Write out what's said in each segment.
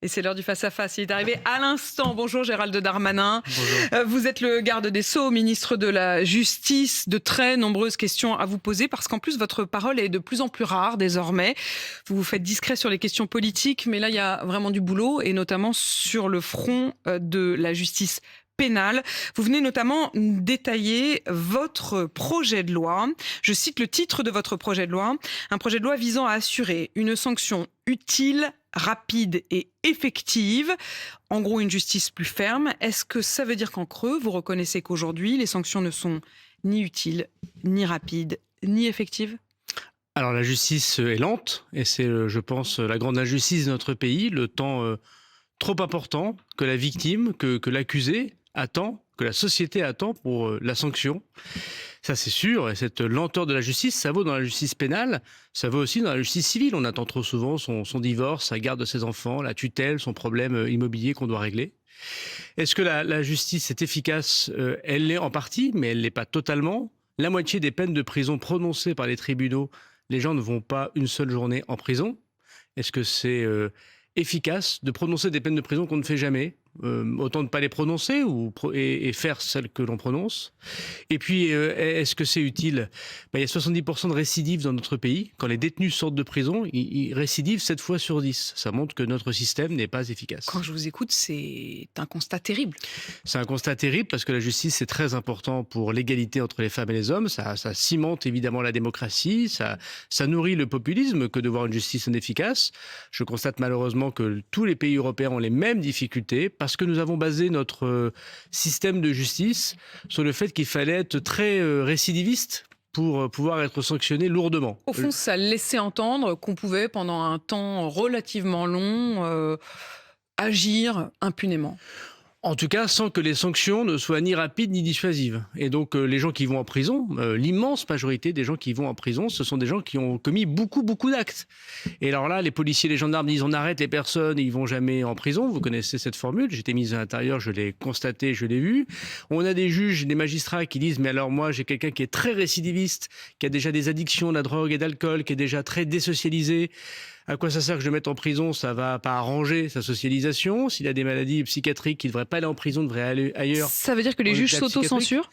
Et c'est l'heure du face-à-face. Il est arrivé à l'instant. Bonjour Gérald Darmanin. Bonjour. Vous êtes le garde des Sceaux, ministre de la Justice. De très nombreuses questions à vous poser parce qu'en plus, votre parole est de plus en plus rare désormais. Vous vous faites discret sur les questions politiques, mais là, il y a vraiment du boulot et notamment sur le front de la justice pénale. Vous venez notamment détailler votre projet de loi. Je cite le titre de votre projet de loi. Un projet de loi visant à assurer une sanction utile, rapide et effective. En gros, une justice plus ferme. Est-ce que ça veut dire qu'en creux, vous reconnaissez qu'aujourd'hui, les sanctions ne sont ni utiles, ni rapides, ni effectives ? Alors la justice est lente et c'est, je pense, la grande injustice de notre pays. Le temps trop important que la victime, que l'accusé attend, que la société attend pour la sanction. Ça, c'est sûr. Et cette lenteur de la justice, ça vaut dans la justice pénale, ça vaut aussi dans la justice civile. On attend trop souvent son divorce, sa garde de ses enfants, la tutelle, son problème immobilier qu'on doit régler. Est-ce que la justice est efficace ? Elle l'est en partie, mais elle ne l'est pas totalement. La moitié des peines de prison prononcées par les tribunaux, les gens ne vont pas une seule journée en prison. Est-ce que c'est efficace de prononcer des peines de prison qu'on ne fait jamais ? Autant ne pas les prononcer et faire celles que l'on prononce. Et puis, est-ce que c'est utile ? Il y a 70% de récidives dans notre pays. Quand les détenus sortent de prison, ils récidivent 7 fois sur 10. Ça montre que notre système n'est pas efficace. Quand je vous écoute, c'est un constat terrible. C'est un constat terrible parce que la justice, c'est très important pour l'égalité entre les femmes et les hommes. Ça cimente évidemment la démocratie, ça nourrit le populisme que de voir une justice inefficace. Je constate malheureusement que tous les pays européens ont les mêmes difficultés parce que nous avons basé notre système de justice sur le fait qu'il fallait être très récidiviste pour pouvoir être sanctionné lourdement. Au fond, ça laissait entendre qu'on pouvait, pendant un temps relativement long, agir impunément. En tout cas, sans que les sanctions ne soient ni rapides ni dissuasives. Et donc, les gens qui vont en prison, l'immense majorité des gens qui vont en prison, ce sont des gens qui ont commis beaucoup d'actes. Et alors là, les policiers, les gendarmes disent on arrête les personnes, ils vont jamais en prison. Vous connaissez cette formule, j'étais ministre de l'Intérieur, je l'ai constaté, je l'ai vu. On a des juges, des magistrats qui disent mais alors moi, j'ai quelqu'un qui est très récidiviste, qui a déjà des addictions à la drogue et d'alcool, qui est déjà très désocialisé. À quoi ça sert que je le mette en prison ? Ça va pas arranger sa socialisation. S'il a des maladies psychiatriques, il ne devrait pas aller en prison, il devrait aller ailleurs. Ça veut dire que les juges s'auto-censurent ?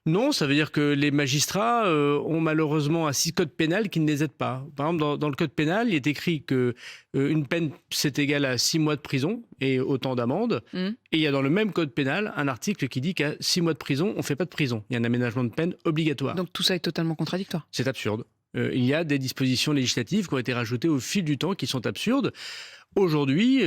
Non, ça veut dire que les magistrats ont malheureusement un code pénal qui ne les aide pas. Par exemple, dans le code pénal, il est écrit que une peine, c'est égal à 6 mois de prison et autant d'amende. Et il y a dans le même code pénal un article qui dit qu'à 6 mois de prison, on ne fait pas de prison. Il y a un aménagement de peine obligatoire. Donc tout ça est totalement contradictoire. C'est absurde. Il y a des dispositions législatives qui ont été rajoutées au fil du temps qui sont absurdes. Aujourd'hui,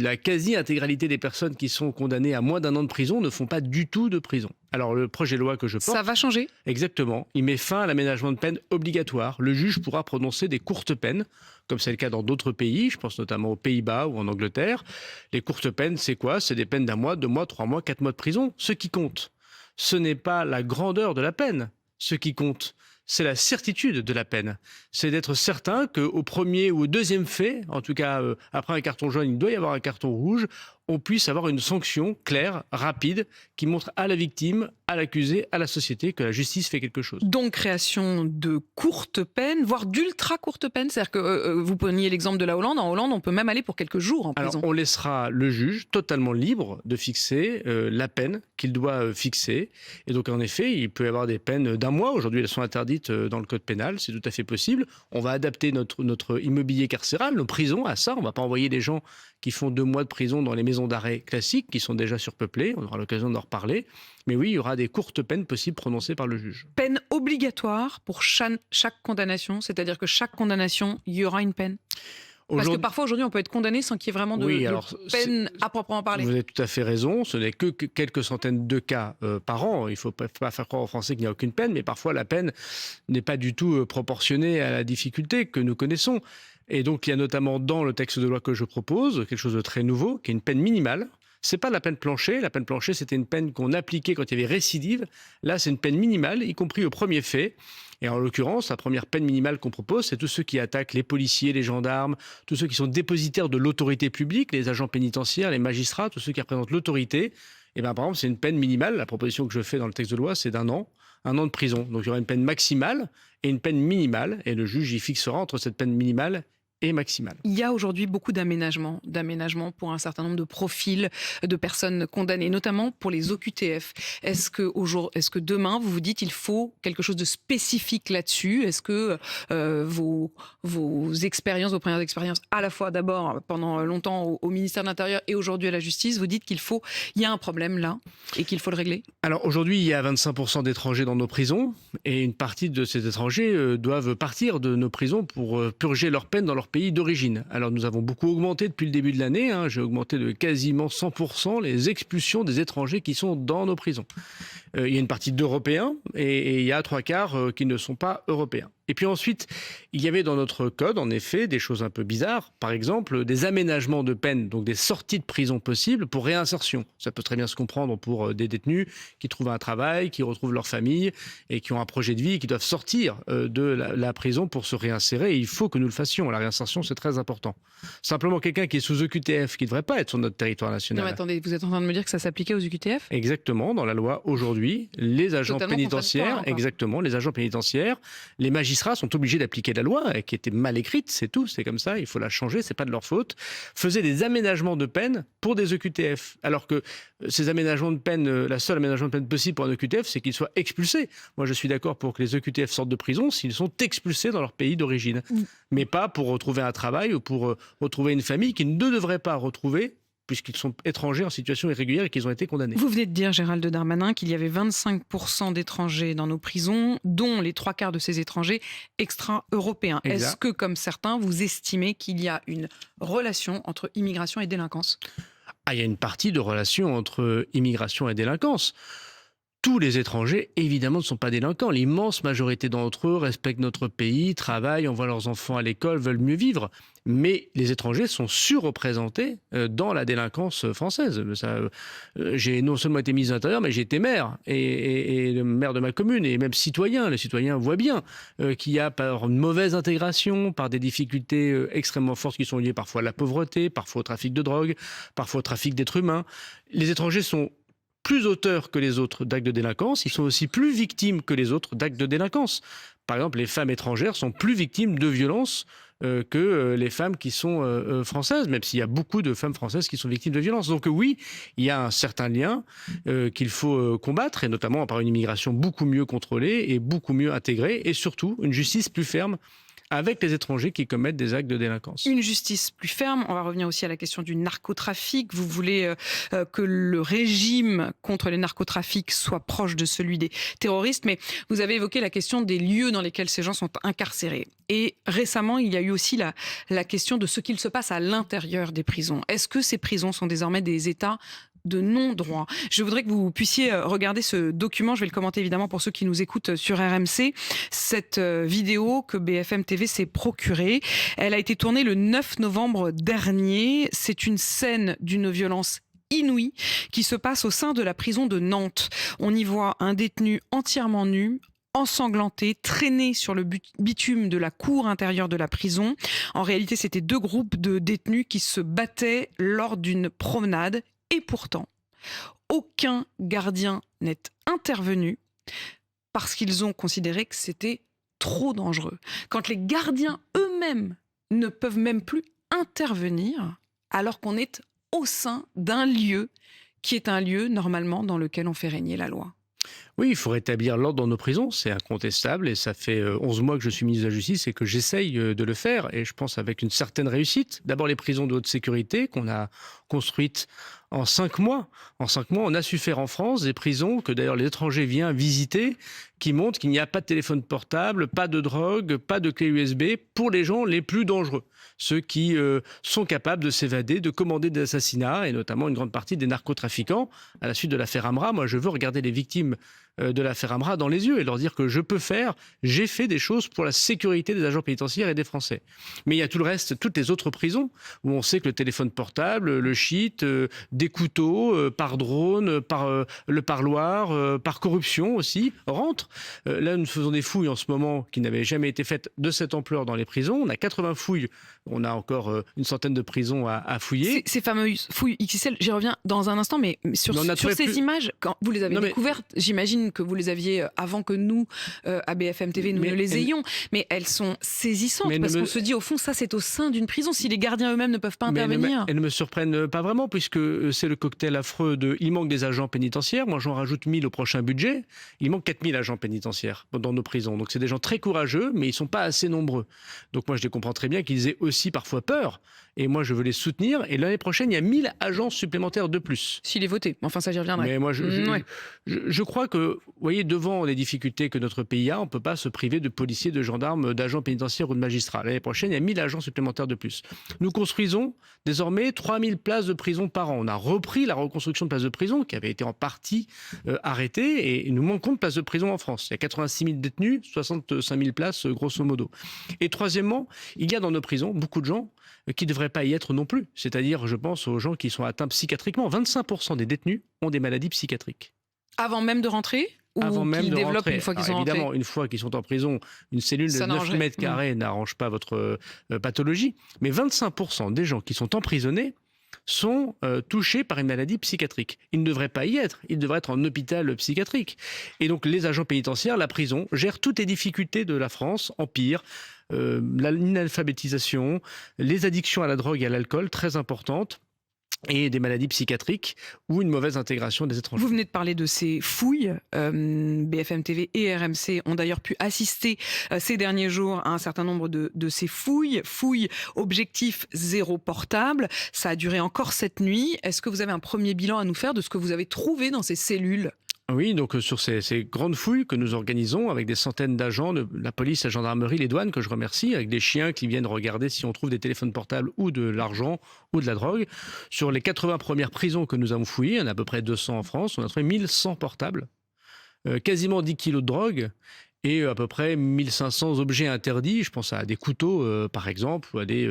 la quasi-intégralité des personnes qui sont condamnées à moins d'1 an de prison ne font pas du tout de prison. Alors le projet de loi que je porte... Ça va changer ? Exactement. Il met fin à l'aménagement de peine obligatoire. Le juge pourra prononcer des courtes peines, comme c'est le cas dans d'autres pays. Je pense notamment aux Pays-Bas ou en Angleterre. Les courtes peines, c'est quoi ? C'est des peines d'1 mois, 2 mois, 3 mois, 4 mois de prison. Ce qui compte, ce n'est pas la grandeur de la peine. Ce qui compte, c'est la certitude de la peine. C'est d'être certain qu'au premier ou au deuxième fait, en tout cas après un carton jaune, il doit y avoir un carton rouge, on puisse avoir une sanction claire, rapide, qui montre à la victime, à l'accusé, à la société que la justice fait quelque chose. Donc création de courtes peines, voire d'ultra courtes peines. C'est-à-dire que vous preniez l'exemple de la Hollande. En Hollande, on peut même aller pour quelques jours en prison. Alors on laissera le juge totalement libre de fixer la peine qu'il doit fixer. Et donc en effet, il peut y avoir des peines d'1 mois. Aujourd'hui, elles sont interdites dans le code pénal. C'est tout à fait possible. On va adapter notre immobilier carcéral, nos prisons à ça. On ne va pas envoyer des gens qui font 2 mois de prison dans les maisons d'arrêt classiques, qui sont déjà surpeuplées. On aura l'occasion d'en reparler. Mais oui, il y aura des courtes peines possibles prononcées par le juge. Peine obligatoire pour chaque condamnation, c'est-à-dire que chaque condamnation, il y aura une peine. Parce que parfois, aujourd'hui, on peut être condamné sans qu'il y ait vraiment de peine à proprement parler. Vous avez tout à fait raison. Ce n'est que quelques centaines de cas par an. Il ne faut pas faire croire aux Français qu'il n'y a aucune peine, mais parfois la peine n'est pas du tout proportionnée à la difficulté que nous connaissons. Et donc, il y a notamment dans le texte de loi que je propose quelque chose de très nouveau, qui est une peine minimale. C'est pas la peine plancher. La peine plancher, c'était une peine qu'on appliquait quand il y avait récidive. Là, c'est une peine minimale, y compris au premier fait. Et en l'occurrence, la première peine minimale qu'on propose, c'est tous ceux qui attaquent les policiers, les gendarmes, tous ceux qui sont dépositaires de l'autorité publique, les agents pénitentiaires, les magistrats, tous ceux qui représentent l'autorité. Et bien, par exemple, c'est une peine minimale. La proposition que je fais dans le texte de loi, c'est d'1 an, 1 an de prison. Donc, il y aura une peine maximale et une peine minimale. Et le juge y fixera entre cette peine minimale et maximale. Il y a aujourd'hui beaucoup d'aménagements pour un certain nombre de profils de personnes condamnées, notamment pour les OQTF. Est-ce que demain, vous vous dites qu'il faut quelque chose de spécifique là-dessus? Est-ce que vos premières expériences, à la fois d'abord pendant longtemps au ministère de l'Intérieur et aujourd'hui à la justice, vous dites qu'il y a un problème là et qu'il faut le régler? Alors aujourd'hui, il y a 25% d'étrangers dans nos prisons et une partie de ces étrangers doivent partir de nos prisons pour purger leur peine dans leur pays d'origine. Alors nous avons beaucoup augmenté depuis le début de l'année, j'ai augmenté de quasiment 100% les expulsions des étrangers qui sont dans nos prisons. Il y a une partie d'Européens et il y a 3/4 qui ne sont pas européens. Et puis ensuite, il y avait dans notre code, en effet, des choses un peu bizarres. Par exemple, des aménagements de peine, donc des sorties de prison possibles pour réinsertion. Ça peut très bien se comprendre pour des détenus qui trouvent un travail, qui retrouvent leur famille et qui ont un projet de vie et qui doivent sortir de la prison pour se réinsérer. Et il faut que nous le fassions. La réinsertion, c'est très important. Simplement, quelqu'un qui est sous OQTF, qui ne devrait pas être sur notre territoire national. Non, mais attendez, vous êtes en train de me dire que ça s'appliquait aux OQTF? Exactement. Dans la loi aujourd'hui, les agents pénitentiaires, exactement, les agents pénitentiaires, les magistrats sont obligés d'appliquer la loi, qui était mal écrite, c'est tout, c'est comme ça, il faut la changer, c'est pas de leur faute, faisaient des aménagements de peine pour des OQTF. Alors que ces aménagements de peine, la seule aménagement de peine possible pour un OQTF, c'est qu'ils soient expulsés. Moi, je suis d'accord pour que les OQTF sortent de prison s'ils sont expulsés dans leur pays d'origine, mais pas pour retrouver un travail ou pour retrouver une famille qu'ils ne devraient pas retrouver puisqu'ils sont étrangers en situation irrégulière et qu'ils ont été condamnés. Vous venez de dire, Gérald Darmanin, qu'il y avait 25% d'étrangers dans nos prisons, dont les 3/4 de ces étrangers extra-européens. Exact. Est-ce que, comme certains, vous estimez qu'il y a une relation entre immigration et délinquance? Il y a une partie de relation entre immigration et délinquance. Tous les étrangers, évidemment, ne sont pas délinquants. L'immense majorité d'entre eux respectent notre pays, travaillent, envoient leurs enfants à l'école, veulent mieux vivre. Mais les étrangers sont surreprésentés dans la délinquance française. J'ai non seulement été ministre de l'Intérieur, mais j'ai été maire, et le maire de ma commune, et même citoyen. Les citoyens voient bien qu'il y a, par une mauvaise intégration, par des difficultés extrêmement fortes qui sont liées parfois à la pauvreté, parfois au trafic de drogue, parfois au trafic d'êtres humains. Les étrangers sont plus auteurs que les autres d'actes de délinquance, ils sont aussi plus victimes que les autres d'actes de délinquance. Par exemple, les femmes étrangères sont plus victimes de violences que les femmes qui sont françaises, même s'il y a beaucoup de femmes françaises qui sont victimes de violences. Donc oui, il y a un certain lien qu'il faut combattre, et notamment par une immigration beaucoup mieux contrôlée et beaucoup mieux intégrée, et surtout une justice plus ferme avec les étrangers qui commettent des actes de délinquance. Une justice plus ferme. On va revenir aussi à la question du narcotrafic. Vous voulez que le régime contre les narcotrafics soit proche de celui des terroristes, mais vous avez évoqué la question des lieux dans lesquels ces gens sont incarcérés. Et récemment, il y a eu aussi la question de ce qu'il se passe à l'intérieur des prisons. Est-ce que ces prisons sont désormais des États de non-droit? Je voudrais que vous puissiez regarder ce document. Je vais le commenter évidemment pour ceux qui nous écoutent sur RMC. Cette vidéo que BFM TV s'est procurée, elle a été tournée le 9 novembre dernier. C'est une scène d'une violence inouïe qui se passe au sein de la prison de Nantes. On y voit un détenu entièrement nu, ensanglanté, traîné sur le bitume de la cour intérieure de la prison. En réalité, c'était deux groupes de détenus qui se battaient lors d'une promenade. Et pourtant, aucun gardien n'est intervenu parce qu'ils ont considéré que c'était trop dangereux. Quand les gardiens eux-mêmes ne peuvent même plus intervenir, alors qu'on est au sein d'un lieu qui est un lieu normalement dans lequel on fait régner la loi. Oui, il faut rétablir l'ordre dans nos prisons, c'est incontestable, et ça fait 11 mois que je suis ministre de la Justice et que j'essaye de le faire, et je pense avec une certaine réussite. D'abord les prisons de haute sécurité qu'on a construites en 5 mois. En 5 mois, on a su faire en France des prisons que d'ailleurs les étrangers viennent visiter, qui montrent qu'il n'y a pas de téléphone portable, pas de drogue, pas de clé USB pour les gens les plus dangereux. Ceux qui sont capables de s'évader, de commander des assassinats, et notamment une grande partie des narcotrafiquants. À la suite de l'affaire Amra, moi je veux regarder les victimes de l'affaire Amra dans les yeux et leur dire que j'ai fait des choses pour la sécurité des agents pénitentiaires et des Français. Mais il y a tout le reste, toutes les autres prisons où on sait que le téléphone portable, le shit, des couteaux, par drone, par le parloir, par corruption aussi, rentrent. Là, nous faisons des fouilles en ce moment qui n'avaient jamais été faites de cette ampleur dans les prisons. On a 80 fouilles On a encore une centaine de prisons à fouiller. Ces fameuses fouilles XXL, j'y reviens dans un instant, mais sur ces images, quand vous les avez découvertes, j'imagine que vous les aviez avant que nous, à BFM TV, nous ne les ayons, mais elles sont saisissantes, parce qu'on se dit, au fond, ça c'est au sein d'une prison, si les gardiens eux-mêmes ne peuvent pas intervenir. Elles ne me surprennent pas vraiment, puisque c'est le cocktail affreux de « il manque des agents pénitentiaires ». Moi, j'en rajoute 1000 au prochain budget. Il manque 4000 agents pénitentiaires dans nos prisons. Donc, c'est des gens très courageux, mais ils ne sont pas assez nombreux. Donc, moi, je les comprends très bien qu'ils aient aussi parfois peur. Et moi, je veux les soutenir. Et l'année prochaine, il y a 1000 agents supplémentaires de plus. S'il est voté. Enfin, ça, j'y reviendrai. Mais moi, je crois que, vous voyez, devant les difficultés que notre pays a, on ne peut pas se priver de policiers, de gendarmes, d'agents pénitentiaires ou de magistrats. L'année prochaine, il y a 1000 agents supplémentaires de plus. Nous construisons désormais 3000 places de prison par an. On a repris la reconstruction de places de prison qui avait été en partie arrêtée et nous manquons de places de prison en France. Il y a 86 000 détenus, 65 000 places grosso modo. Et troisièmement, il y a dans nos prisons beaucoup de gens qui ne devraient pas y être non plus. C'est-à-dire, je pense aux gens qui sont atteints psychiatriquement. 25% des détenus ont des maladies psychiatriques. Avant même de rentrer ? Avant même de rentrer. Une fois qu'ils sont évidemment, rentrés. Une fois qu'ils sont en prison, une cellule de 9 mètres carrés n'arrange pas votre pathologie. Mais 25% des gens qui sont emprisonnés sont touchés par une maladie psychiatrique. Ils ne devraient pas y être. Ils devraient être en hôpital psychiatrique. Et donc, les agents pénitentiaires, la prison, gèrent toutes les difficultés de la France, empire, l'analphabétisation, les addictions à la drogue et à l'alcool, très importantes, et des maladies psychiatriques ou une mauvaise intégration des étrangers. Vous venez de parler de ces fouilles. BFM TV et RMC ont d'ailleurs pu assister ces derniers jours à un certain nombre de ces fouilles. Fouilles objectif 0 portable. Ça a duré encore cette nuit. Est-ce que vous avez un premier bilan à nous faire de ce que vous avez trouvé dans ces cellules ? Oui, donc sur ces grandes fouilles que nous organisons avec des centaines d'agents de la police, la gendarmerie, les douanes, que je remercie, avec des chiens qui viennent regarder si on trouve des téléphones portables ou de l'argent ou de la drogue. Sur les 80 premières prisons que nous avons fouillées, il y en a à peu près 200 en France, on a trouvé 1100 portables, quasiment 10 kilos de drogue, et à peu près 1500 objets interdits. Je pense à des couteaux, par exemple, ou à des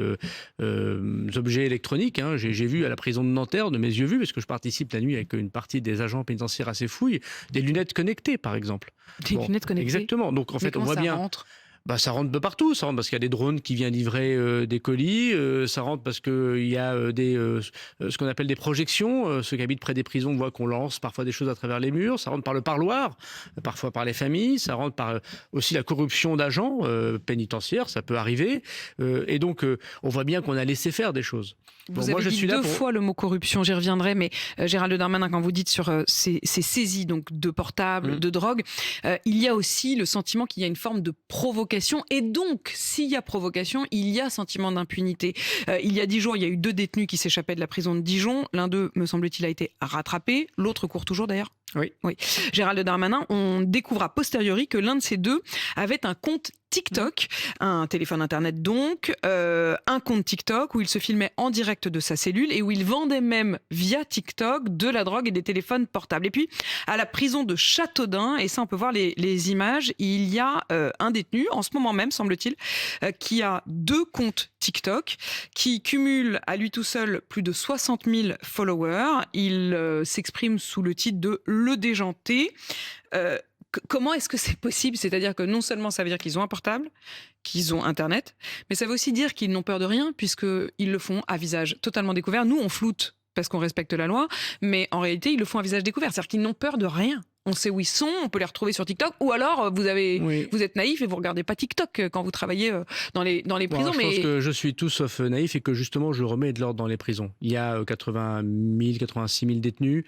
objets électroniques. Hein. J'ai vu à la prison de Nanterre, de mes yeux vus, parce que je participe la nuit avec une partie des agents pénitentiaires à ces fouilles, des lunettes connectées, par exemple. Des lunettes connectées. Exactement. Donc, en fait, on voit bien... Ça rentre de partout. Ça rentre parce qu'il y a des drones qui viennent livrer des colis. Ça rentre parce qu'il y a ce qu'on appelle des projections. Ceux qui habitent près des prisons voient qu'on lance parfois des choses à travers les murs. Ça rentre par le parloir, parfois par les familles. Ça rentre par aussi la corruption d'agents pénitentiaires. Ça peut arriver. Et donc, on voit bien qu'on a laissé faire des choses. Vous avez dit deux fois le mot corruption, j'y reviendrai, mais Gérald Darmanin, quand vous dites sur ces saisies donc, de portables, de drogue, il y a aussi le sentiment qu'il y a une forme de provocation. Et donc, s'il y a provocation, il y a sentiment d'impunité. Il y a 10 jours, il y a eu 2 détenus qui s'échappaient de la prison de Dijon. L'un d'eux, me semble-t-il, a été rattrapé. L'autre court toujours d'ailleurs. Oui. Gérald Darmanin, on découvre a posteriori que l'un de ces deux avait un compte TikTok, un téléphone internet donc, un compte TikTok où il se filmait en direct de sa cellule et où il vendait même via TikTok de la drogue et des téléphones portables. Et puis, à la prison de Châteaudun, et ça on peut voir les images, il y a un détenu, en ce moment même semble-t-il, qui a 2 comptes TikTok, qui cumule à lui tout seul plus de 60 000 followers. Il s'exprime sous le titre de Le Déjanté. Comment est-ce que c'est possible ? C'est-à-dire que non seulement ça veut dire qu'ils ont un portable, qu'ils ont Internet, mais ça veut aussi dire qu'ils n'ont peur de rien puisqu'ils le font à visage totalement découvert. Nous, on floute parce qu'on respecte la loi, mais en réalité, ils le font à visage découvert. C'est-à-dire qu'ils n'ont peur de rien. On sait où ils sont, on peut les retrouver sur TikTok, ou alors vous êtes naïf et vous regardez pas TikTok quand vous travaillez dans les prisons. Je pense que je suis tout sauf naïf et que justement je remets de l'ordre dans les prisons. Il y a 80 000, 86 000 détenus.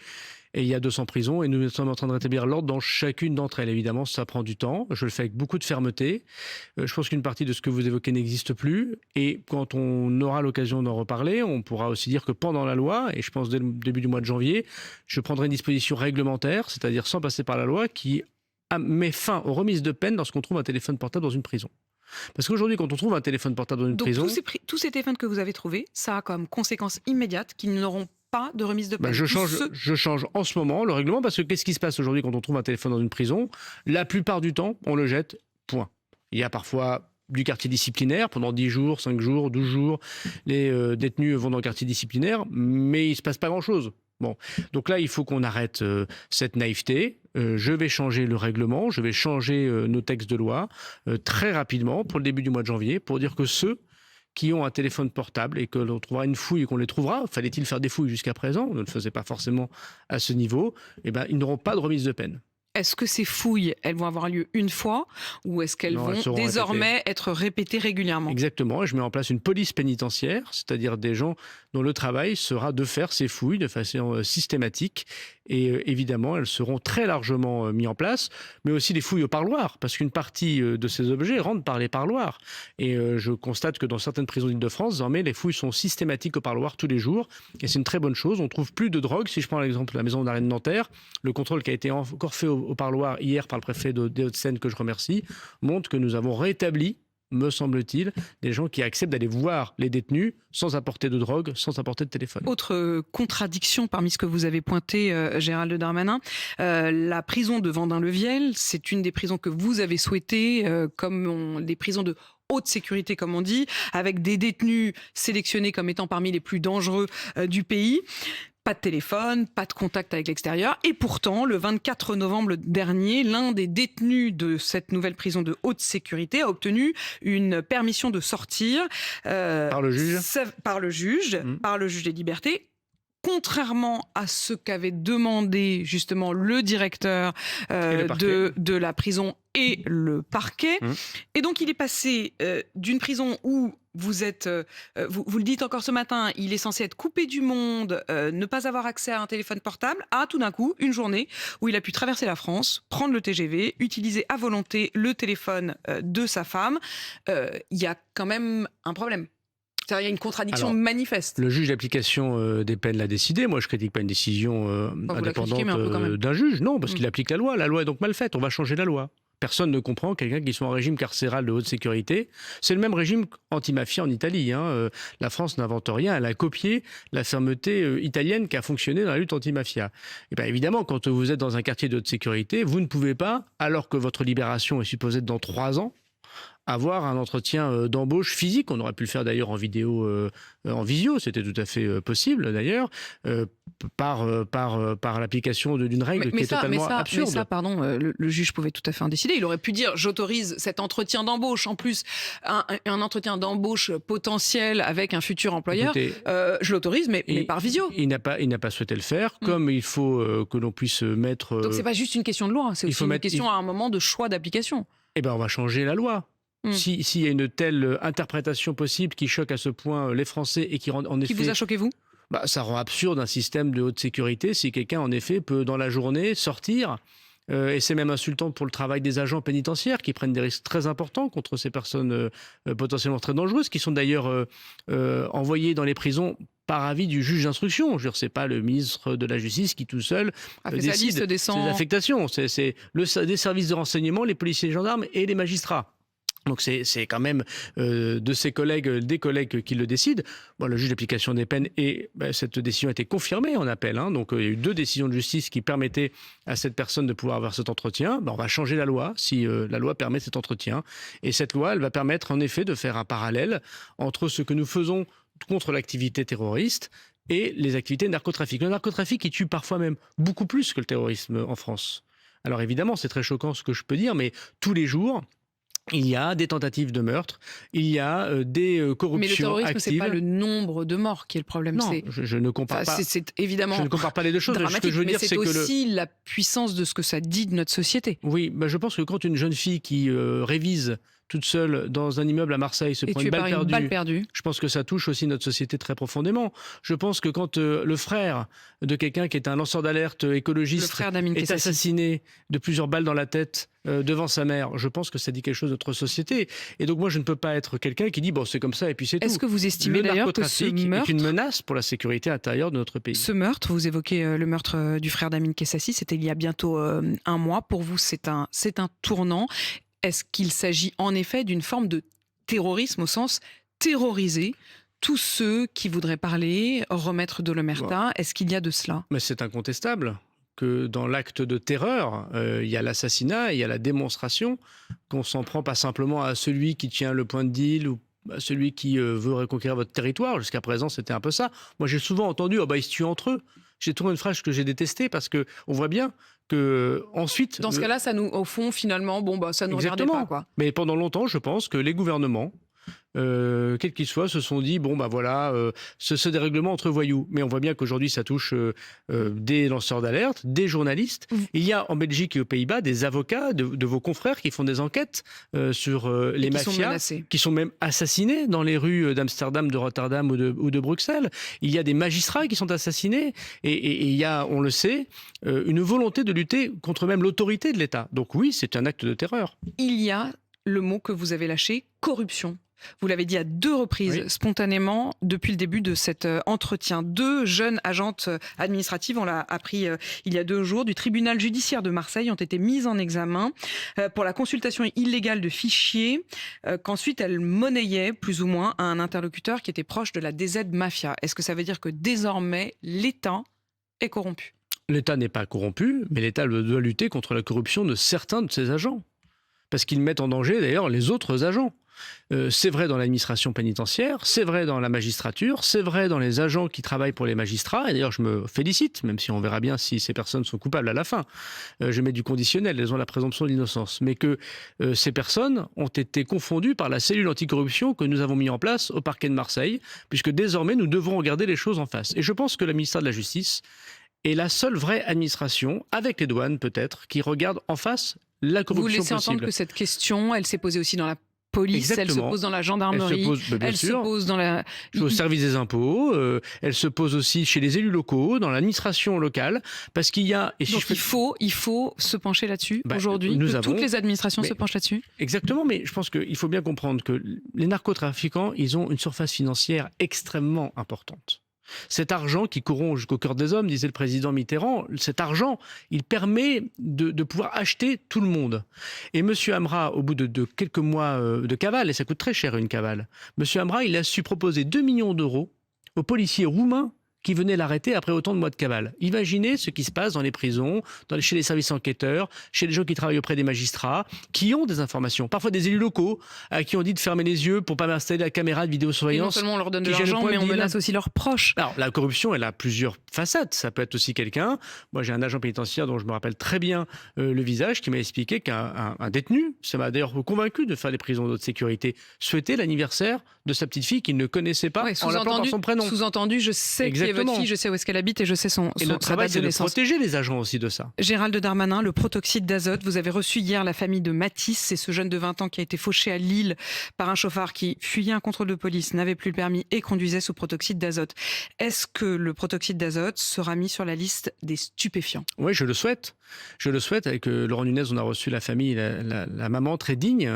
Et il y a 200 prisons et nous sommes en train de rétablir l'ordre dans chacune d'entre elles. Évidemment, ça prend du temps. Je le fais avec beaucoup de fermeté. Je pense qu'une partie de ce que vous évoquez n'existe plus. Et quand on aura l'occasion d'en reparler, on pourra aussi dire que pendant la loi, et je pense dès le début du mois de janvier, je prendrai une disposition réglementaire, c'est-à-dire sans passer par la loi, qui met fin aux remises de peine lorsqu'on trouve un téléphone portable dans une prison. Parce qu'aujourd'hui, quand on trouve un téléphone portable dans une prison... Tous ces téléphones que vous avez trouvés, ça a comme conséquence immédiate qu'ils n'auront pas de remise de peine. Je change en ce moment le règlement parce que qu'est-ce qui se passe aujourd'hui quand on trouve un téléphone dans une prison ? La plupart du temps, on le jette, point. Il y a parfois du quartier disciplinaire pendant 10 jours, 5 jours, 12 jours. Les détenus vont dans le quartier disciplinaire, mais il ne se passe pas grand-chose. Bon, donc là, il faut qu'on arrête cette naïveté. Je vais changer le règlement, je vais changer nos textes de loi très rapidement pour le début du mois de janvier pour dire que ceux qui ont un téléphone portable et que l'on trouvera une fouille et qu'on les trouvera, fallait-il faire des fouilles jusqu'à présent, on ne le faisait pas forcément à ce niveau, eh ben, ils n'auront pas de remise de peine. Est-ce que ces fouilles, elles vont avoir lieu une fois ou est-ce qu'elles Non, elles vont seront désormais être répétées régulièrement? Exactement, et je mets en place une police pénitentiaire, c'est-à-dire des gens dont le travail sera de faire ces fouilles de façon systématique. Et évidemment, elles seront très largement mises en place, mais aussi des fouilles au parloir, parce qu'une partie de ces objets rentrent par les parloirs. Et je constate que dans certaines prisons d'Île-de-France, désormais, les fouilles sont systématiques au parloir tous les jours, et c'est une très bonne chose. On trouve plus de drogue. Si je prends l'exemple de la maison d'arrêt de Nanterre, le contrôle qui a été encore fait au parloir hier par le préfet des Hauts-de-Seine, que je remercie, montre que nous avons rétabli, me semble-t-il, des gens qui acceptent d'aller voir les détenus sans apporter de drogue, sans apporter de téléphone. Autre contradiction parmi ce que vous avez pointé, Gérald Darmanin, la prison de Vendin-le-Viel, c'est une des prisons que vous avez souhaitées, des prisons de haute sécurité, comme on dit, avec des détenus sélectionnés comme étant parmi les plus dangereux du pays. Pas de téléphone, pas de contact avec l'extérieur. Et pourtant, le 24 novembre dernier, l'un des détenus de cette nouvelle prison de haute sécurité a obtenu une permission de sortir. Par le juge Par le juge des libertés. Contrairement à ce qu'avait demandé justement le directeur de la prison et le parquet. Et donc, il est passé d'une prison où vous êtes, vous le dites encore ce matin, il est censé être coupé du monde, ne pas avoir accès à un téléphone portable, à tout d'un coup, une journée où il a pu traverser la France, prendre le TGV, utiliser à volonté le téléphone de sa femme. Il y a quand même un problème. Il y a une contradiction manifeste. Le juge d'application des peines l'a décidé. Moi, je ne critique pas une décision indépendante d'un juge. Non, parce qu'il applique la loi. La loi est donc mal faite. On va changer la loi. Personne ne comprend quelqu'un qui soit en régime carcéral de haute sécurité. C'est le même régime anti-mafia en Italie. La France n'invente rien. Elle a copié la fermeté italienne qui a fonctionné dans la lutte anti-mafia. Et bien évidemment, quand vous êtes dans un quartier de haute sécurité, vous ne pouvez pas, alors que votre libération est supposée être dans 3 ans, avoir un entretien d'embauche physique. On aurait pu le faire d'ailleurs en vidéo, en visio, c'était tout à fait possible d'ailleurs, par l'application d'une règle qui est totalement absurde. Mais ça, pardon, le juge pouvait tout à fait en décider. Il aurait pu dire, j'autorise cet entretien d'embauche, en plus un entretien d'embauche potentiel avec un futur employeur. Écoutez, je l'autorise, mais par visio. Il n'a pas souhaité le faire, comme il faut que l'on puisse mettre... Donc c'est pas juste une question de loi, c'est aussi une question à un moment de choix d'application. Eh bien, on va changer la loi. S'il y a une telle interprétation possible qui choque à ce point les Français et qui rend en effet... Qui vous a choqué, vous ? Ça rend absurde un système de haute sécurité si quelqu'un en effet peut dans la journée sortir. Et c'est même insultant pour le travail des agents pénitentiaires qui prennent des risques très importants contre ces personnes potentiellement très dangereuses, qui sont d'ailleurs envoyées dans les prisons par avis du juge d'instruction. Je veux dire, c'est pas le ministre de la Justice qui tout seul décide des affectations. C'est des services de renseignement, les policiers, les gendarmes et les magistrats. Donc c'est quand même de ses collègues, des collègues qui le décident. Bon, le juge d'application des peines cette décision a été confirmée en appel. Donc il y a eu 2 décisions de justice qui permettaient à cette personne de pouvoir avoir cet entretien. On va changer la loi si la loi permet cet entretien. Et cette loi, elle va permettre en effet de faire un parallèle entre ce que nous faisons contre l'activité terroriste et les activités de narcotrafic. Le narcotrafic qui tue parfois même beaucoup plus que le terrorisme en France. Alors évidemment, c'est très choquant ce que je peux dire, mais tous les jours, il y a des tentatives de meurtre, il y a des corruptions actives. Mais le terrorisme, c'est pas le nombre de morts qui est le problème. Non, je ne compare pas. C'est évidemment. Je ne compare pas les deux choses. Ce que je veux dire, c'est aussi la puissance de ce que ça dit de notre société. Oui, je pense que quand une jeune fille qui révise toute seule dans un immeuble à Marseille se prend une balle perdue, je pense que ça touche aussi notre société très profondément. Je pense que quand le frère de quelqu'un qui est un lanceur d'alerte écologiste est assassiné de plusieurs balles dans la tête devant sa mère, je pense que ça dit quelque chose de notre société. Et donc moi, je ne peux pas être quelqu'un qui dit bon, c'est comme ça et puis c'est tout. Est-ce que vous estimez d'ailleurs que ce meurtre est une menace pour la sécurité intérieure de notre pays? Ce meurtre, vous évoquez le meurtre du frère d'Amine Kessassi, c'était il y a bientôt 1 mois. Pour vous, c'est un tournant. Est-ce qu'il s'agit en effet d'une forme de terrorisme au sens terroriser tous ceux qui voudraient parler, remettre de l'omerta? Est-ce qu'il y a de cela? Mais c'est incontestable que dans l'acte de terreur, il y a l'assassinat, il y a la démonstration qu'on s'en prend pas simplement à celui qui tient le point de deal ou à celui qui veut reconquérir votre territoire. Jusqu'à présent, c'était un peu ça. Moi, j'ai souvent entendu ils se tuent entre eux. J'ai trouvé une phrase que j'ai détestée parce que on voit bien que ensuite. Dans ce cas-là, ça nous, au fond, finalement, ça nous regardait pas, quoi. Mais pendant longtemps, je pense que les gouvernements quels qu'ils soient, se sont dit, bon, bah voilà, ce dérèglement entre voyous. Mais on voit bien qu'aujourd'hui, ça touche des lanceurs d'alerte, des journalistes. Il y a en Belgique et aux Pays-Bas des avocats de vos confrères qui font des enquêtes sur les mafias, qui sont même assassinés dans les rues d'Amsterdam, de Rotterdam ou de Bruxelles. Il y a des magistrats qui sont assassinés et il y a, on le sait, une volonté de lutter contre même l'autorité de l'État. Donc oui, c'est un acte de terreur. Il y a le mot que vous avez lâché, corruption. Vous l'avez dit à 2 reprises, spontanément, depuis le début de cet entretien. 2 jeunes agentes administratives, on l'a appris il y a 2 jours, du tribunal judiciaire de Marseille ont été mises en examen pour la consultation illégale de fichiers qu'ensuite elles monnayaient plus ou moins à un interlocuteur qui était proche de la DZ Mafia. Est-ce que ça veut dire que désormais l'État est corrompu ? L'État n'est pas corrompu, mais l'État doit lutter contre la corruption de certains de ses agents. Parce qu'ils mettent en danger d'ailleurs les autres agents. C'est vrai dans l'administration pénitentiaire, c'est vrai dans la magistrature, c'est vrai dans les agents qui travaillent pour les magistrats. Et d'ailleurs, je me félicite, même si on verra bien si ces personnes sont coupables à la fin. Je mets du conditionnel, elles ont la présomption d'innocence. Mais que ces personnes ont été confondues par la cellule anticorruption que nous avons mis en place au parquet de Marseille, puisque désormais, nous devons regarder les choses en face. Et je pense que le ministère de la Justice est la seule vraie administration, avec les douanes peut-être, qui regarde en face la corruption possible. Vous laissez entendre que cette question, elle s'est posée aussi dans la police, exactement. Elle se pose dans la gendarmerie, elle se pose dans la... au service des impôts, elle se pose aussi chez les élus locaux, dans l'administration locale, parce qu'il y a... Et donc il faut se pencher là-dessus aujourd'hui, toutes les administrations se penchent là-dessus. Exactement, mais je pense qu'il faut bien comprendre que les narcotrafiquants, ils ont une surface financière extrêmement importante. Cet argent qui corrompt jusqu'au cœur des hommes, disait le président Mitterrand, cet argent, il permet de pouvoir acheter tout le monde. Et M. Amra, au bout de quelques mois de cavale, et ça coûte très cher une cavale, M. Amra, il a su proposer 2 millions d'euros aux policiers roumains qui venaient l'arrêter après autant de mois de cavale. Imaginez ce qui se passe dans les prisons, chez les services enquêteurs, chez les gens qui travaillent auprès des magistrats, qui ont des informations, parfois des élus locaux, à qui on dit de fermer les yeux pour ne pas installer la caméra de vidéosurveillance. Et non seulement on leur donne de l'argent, mais on menace aussi leurs proches. Alors, la corruption, elle a plusieurs facettes. Ça peut être aussi quelqu'un... Moi, j'ai un agent pénitentiaire dont je me rappelle très bien le visage, qui m'a expliqué qu'un détenu, ça m'a d'ailleurs convaincu de faire les prisons d'haute sécurité, souhaitait l'anniversaire de sa petite fille qu'il ne connaissait pas, en l'appelant par son prénom. Sous-entendu, je sais qui est votre fille, je sais où est-ce qu'elle habite et je sais et notre travail, c'est de protéger les agents aussi de ça. Gérald Darmanin, le protoxyde d'azote. Vous avez reçu hier la famille de Mathis, c'est ce jeune de 20 ans qui a été fauché à Lille par un chauffard qui fuyait un contrôle de police, n'avait plus le permis et conduisait sous protoxyde d'azote. Est-ce que le protoxyde d'azote sera mis sur la liste des stupéfiants ? Oui, je le souhaite. Je le souhaite. Avec Laurent Nunez, on a reçu la famille, la maman très digne,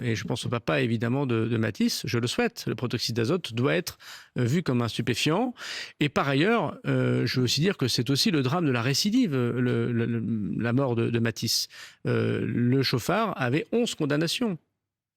et je pense au papa évidemment de Mathis. Je le souhaite. Le protoxyde d'azote doit être vu comme un stupéfiant. Et par ailleurs, je veux aussi dire que c'est aussi le drame de la récidive, la mort de Mathis. Le chauffard avait 11 condamnations.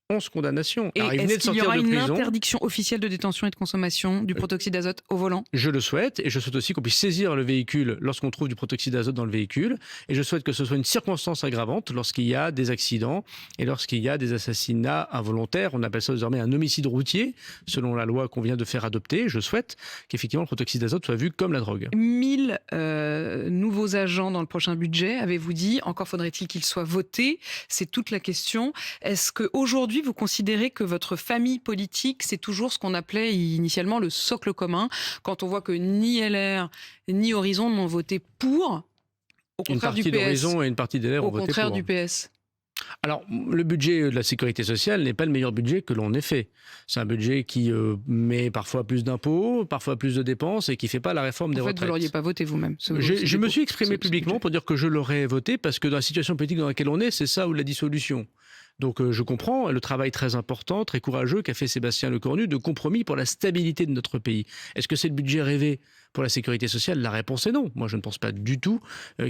11 condamnations. Et est-ce qu'il y aura une interdiction officielle de détention et de consommation du protoxyde d'azote au volant ? Je le souhaite, et je souhaite aussi qu'on puisse saisir le véhicule lorsqu'on trouve du protoxyde d'azote dans le véhicule, et je souhaite que ce soit une circonstance aggravante lorsqu'il y a des accidents et lorsqu'il y a des assassinats involontaires. On appelle ça désormais un homicide routier, selon la loi qu'on vient de faire adopter. Je souhaite qu'effectivement le protoxyde d'azote soit vu comme la drogue. 1000 nouveaux agents dans le prochain budget, avez-vous dit. Encore faudrait-il qu'ils soient votés. C'est toute la question. Est-ce qu'aujourd'hui, vous considérez que votre famille politique, c'est toujours ce qu'on appelait initialement le socle commun, quand on voit que ni LR ni Horizon n'ont voté pour, au contraire du PS. Une partie d'Horizon et une partie d'LR ont voté pour. Au contraire du PS. Alors, le budget de la sécurité sociale n'est pas le meilleur budget que l'on ait fait. C'est un budget qui met parfois plus d'impôts, parfois plus de dépenses et qui ne fait pas la réforme des retraites. En fait, vous ne l'auriez pas voté vous-même. Je me suis exprimé publiquement pour dire que je l'aurais voté parce que dans la situation politique dans laquelle on est, c'est ça ou la dissolution. Donc je comprends le travail très important, très courageux qu'a fait Sébastien Lecornu de compromis pour la stabilité de notre pays. Est-ce que c'est le budget rêvé pour la sécurité sociale ? La réponse est non. Moi, je ne pense pas du tout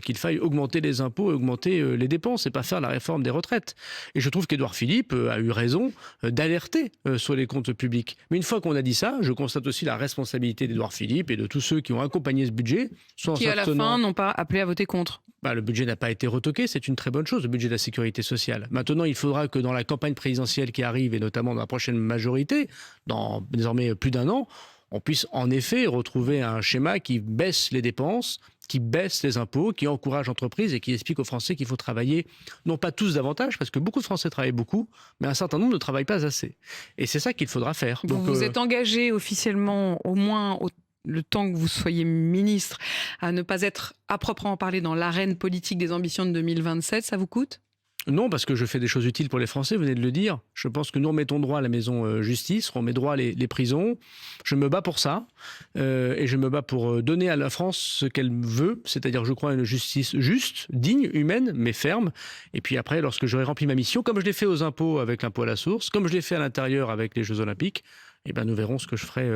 qu'il faille augmenter les impôts et augmenter les dépenses et pas faire la réforme des retraites. Et je trouve qu'Édouard Philippe a eu raison d'alerter sur les comptes publics. Mais une fois qu'on a dit ça, je constate aussi la responsabilité d'Édouard Philippe et de tous ceux qui ont accompagné ce budget. Qui, à la fin, n'ont pas appelé à voter contre. Le budget n'a pas été retoqué, c'est une très bonne chose, le budget de la sécurité sociale. Maintenant, il faudra que dans la campagne présidentielle qui arrive, et notamment dans la prochaine majorité, dans désormais plus d'1 an, on puisse en effet retrouver un schéma qui baisse les dépenses qui baisse les impôts, qui encourage l'entreprise et qui explique aux Français qu'il faut travailler, non pas tous davantage, parce que beaucoup de Français travaillent beaucoup, mais un certain nombre ne travaillent pas assez. Et c'est ça qu'il faudra faire. Vous vous êtes engagé officiellement, au moins le temps que vous soyez ministre, à ne pas être à proprement parler dans l'arène politique des ambitions de 2027. Ça vous coûte ? Non, parce que je fais des choses utiles pour les Français, vous venez de le dire. Je pense que nous remettons droit à la maison justice, on remet droit à les prisons. Je me bats pour ça et je me bats pour donner à la France ce qu'elle veut, c'est-à-dire, je crois, une justice juste, digne, humaine, mais ferme. Et puis après, lorsque j'aurai rempli ma mission, comme je l'ai fait aux impôts avec l'impôt à la source, comme je l'ai fait à l'intérieur avec les Jeux Olympiques, eh ben, nous verrons ce que je ferai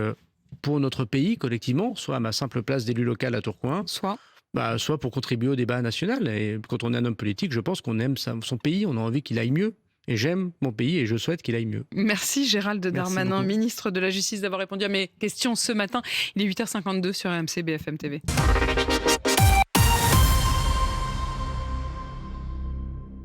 pour notre pays collectivement, soit à ma simple place d'élu local à Tourcoing, soit pour contribuer au débat national. Et quand on est un homme politique, je pense qu'on aime son pays, on a envie qu'il aille mieux. Et j'aime mon pays et je souhaite qu'il aille mieux. Merci Gérald Darmanin, ministre de la Justice, d'avoir répondu à mes questions ce matin. Il est 8h52 sur RMC BFM TV.